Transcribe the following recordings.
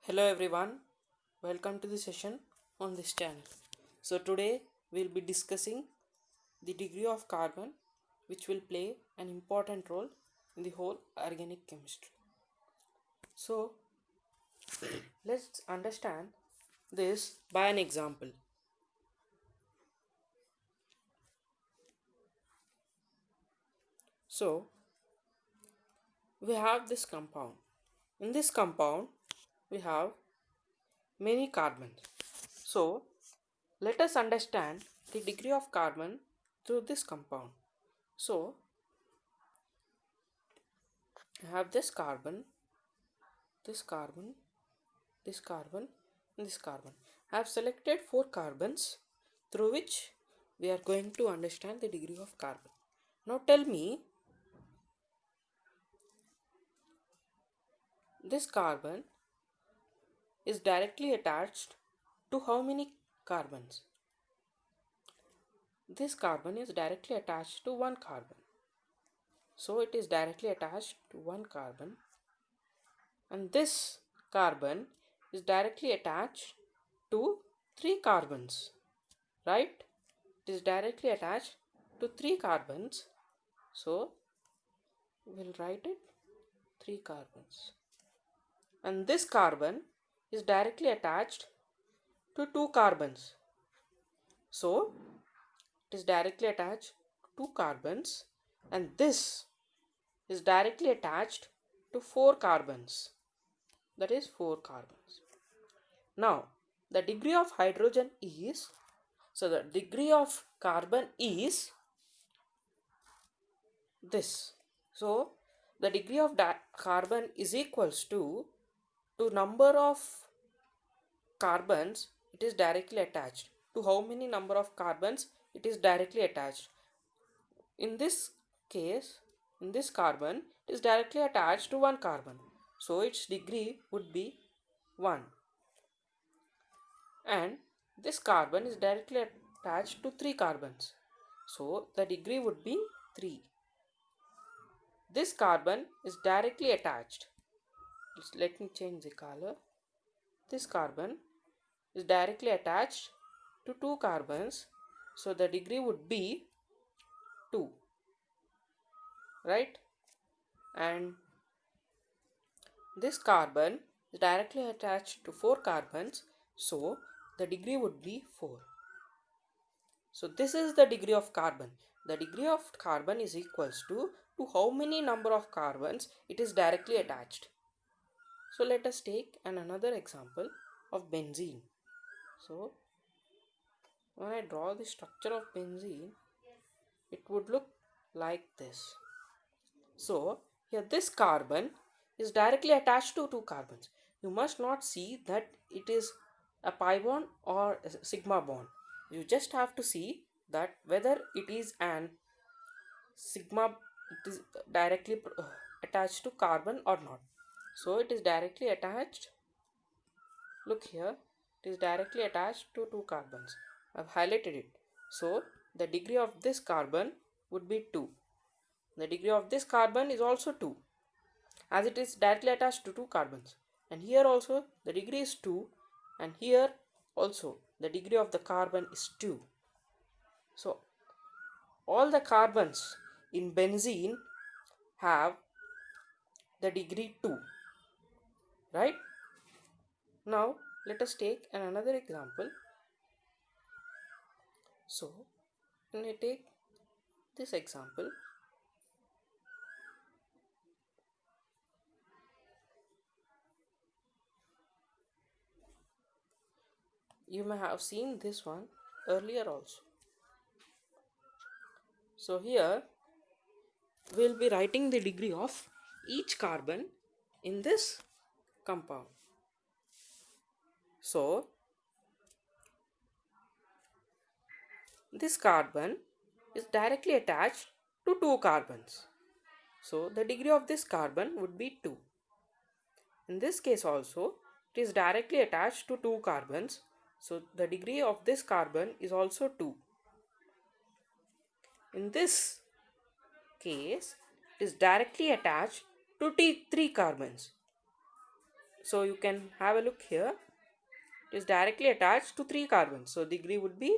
Hello everyone, welcome to the session on this channel. So today we'll be discussing the degree of carbon which will play an important role in the whole organic chemistry. So let's understand this by an example. So we have this compound. In this compound we have many carbons. So let us understand the degree of carbon through this compound. So I have this carbon, this carbon, and this carbon. I have selected 4 carbons through which we are going to understand the degree of carbon. Now tell me, this carbon is directly attached to how many carbons? This carbon is directly attached to 1 carbon. So it is directly attached to 1 carbon, and this carbon is directly attached to 3 carbons, right? It is directly attached to 3 carbons. So we'll write it 3 carbons. And this carbon is directly attached to 2 carbons. So it is directly attached to 2 carbons, and this is directly attached to 4 carbons. That is 4 carbons. Now the degree of hydrogen is, so the degree of carbon is this. So the degree of carbon is equals to number of carbons it is directly attached, to how many number of carbons it is directly attached. In this case, in this carbon it is directly attached to 1 carbon, so its degree would be 1. And this carbon is directly attached to 3 carbons, so the degree would be 3. This carbon is directly attached, let me change the color. This carbon is directly attached to 2 carbons, so the degree would be 2, right? And this carbon is directly attached to 4 carbons, so the degree would be 4. So this is the degree of carbon. The degree of carbon is equals to how many number of carbons it is directly attached. So let us take another example of benzene. So when I draw the structure of benzene, it would look like this. So here this carbon is directly attached to 2 carbons. You must not see that it is a pi bond or a sigma bond. You just have to see that whether it is an sigma, it is directly attached to carbon or not. So it is directly attached. Look here, it is directly attached to 2 carbons. I've highlighted it. So the degree of this carbon would be 2. The degree of this carbon is also 2, as it is directly attached to 2 carbons. And here also the degree is 2, and here also the degree of the carbon is 2. So all the carbons in benzene have the degree 2, right? Now let us take another example. So when I take this example, you may have seen this one earlier also. So here we'll be writing the degree of each carbon in this compound. So this carbon is directly attached to 2 carbons. So the degree of this carbon would be 2. In this case also, it is directly attached to 2 carbons. So the degree of this carbon is also 2. In this case, it is directly attached to 3 carbons. So you can have a look here. It is directly attached to 3 carbons. So degree would be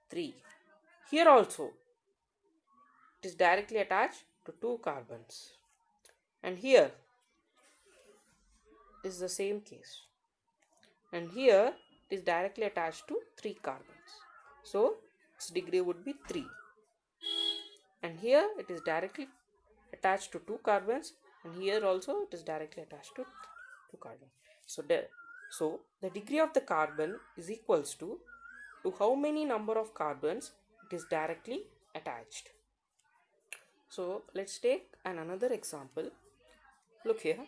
3. Here also it is directly attached to 2 carbons. And here is the same case. And here it is directly attached to 3 carbons. So its degree would be 3. And here it is directly attached to 2 carbons, and here also it is directly attached to 2 carbons. So the degree of the carbon is equals to how many number of carbons it is directly attached. So let's take another example. Look here.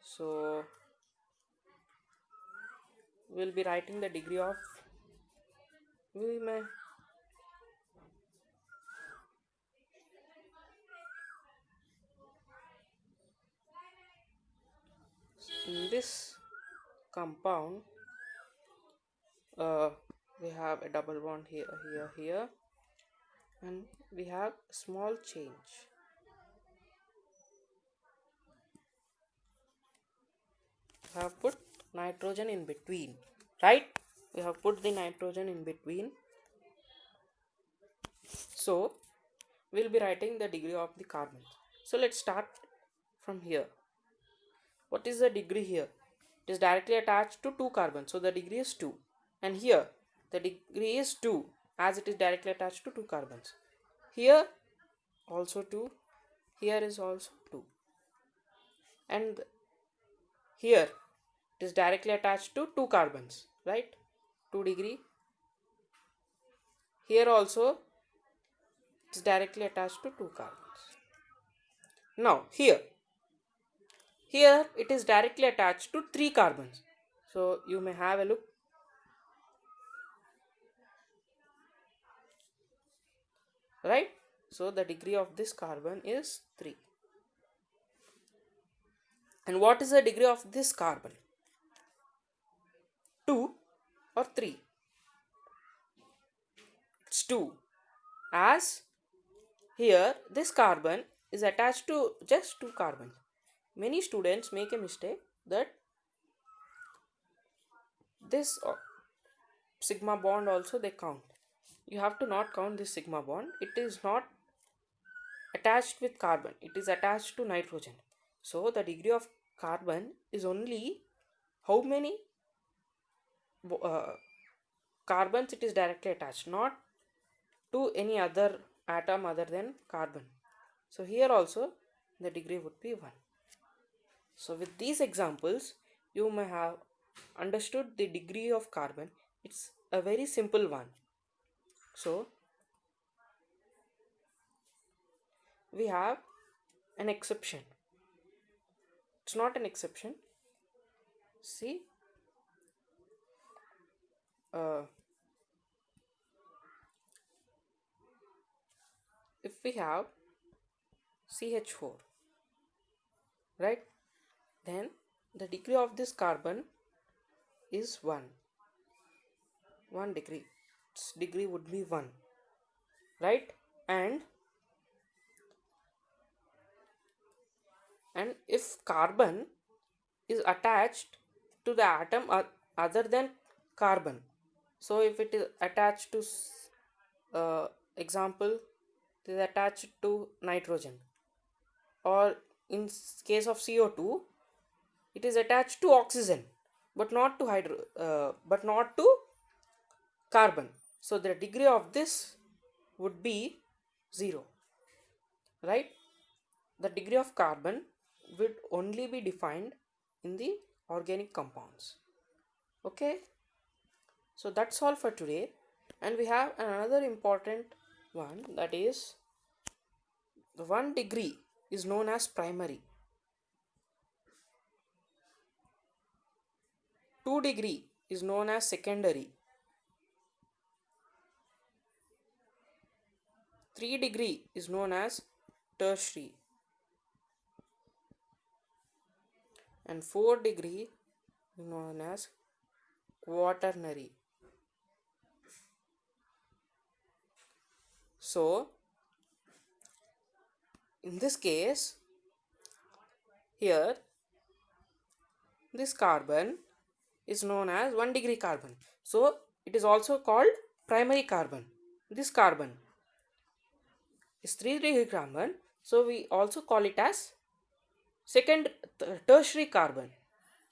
So we'll be writing the degree of, we may in this compound, uh, we have a double bond here, and we have small change. We have put nitrogen in between, right? We have put the nitrogen in between. So we'll be writing the degree of the carbon. So let's start from here. What is the degree here? It is directly attached to 2 carbons, so the degree is 2. And here the degree is 2, as it is directly attached to 2 carbons. Here also 2, here is also 2. And here it is directly attached to 2 carbons, right? 2 degree. Here also it is directly attached to 2 carbons. Now here it is directly attached to 3 carbons. So you may have a look. Right? So the degree of this carbon is 3. And what is the degree of this carbon? 2 or 3? It's 2. As here this carbon is attached to just 2 carbons. Many students make a mistake that this sigma bond also they count. You have to not count this sigma bond. It is not attached with carbon. It is attached to nitrogen. So the degree of carbon is only how many uh, carbons it is directly attached, not to any other atom other than carbon. So here also the degree would be 1. So with these examples you may have understood the degree of carbon. It's a very simple one. So we have an exception. It's not an exception. See, if we have CH4, right, then the degree of this carbon is 1 degree. Its degree would be 1, right? And if carbon is attached to the atom other than carbon, so if it is attached to example, it is attached to nitrogen, or in case of CO2 it is attached to oxygen but not to but not to carbon, so the degree of this would be 0, right? The degree of carbon would only be defined in the organic compounds. Okay, so that's all for today. And we have another important one, that is the 1 degree is known as primary, 2 degree is known as secondary, 3 degree is known as tertiary, and 4 degree is known as quaternary. So in this case, here this carbon is known as 1 degree carbon. So it is also called primary carbon. This carbon is 3 degree carbon, so we also call it as tertiary carbon,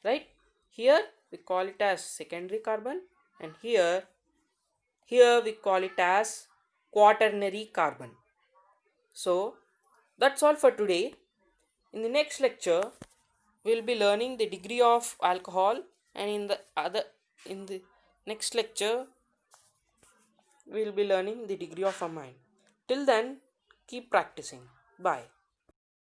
right? Here we call it as secondary carbon, and here we call it as quaternary carbon. So that's all for today. In the next lecture, we'll be learning the degree of alcohol, and in the next lecture we'll be learning the degree of amine. Till then, keep practicing. Bye.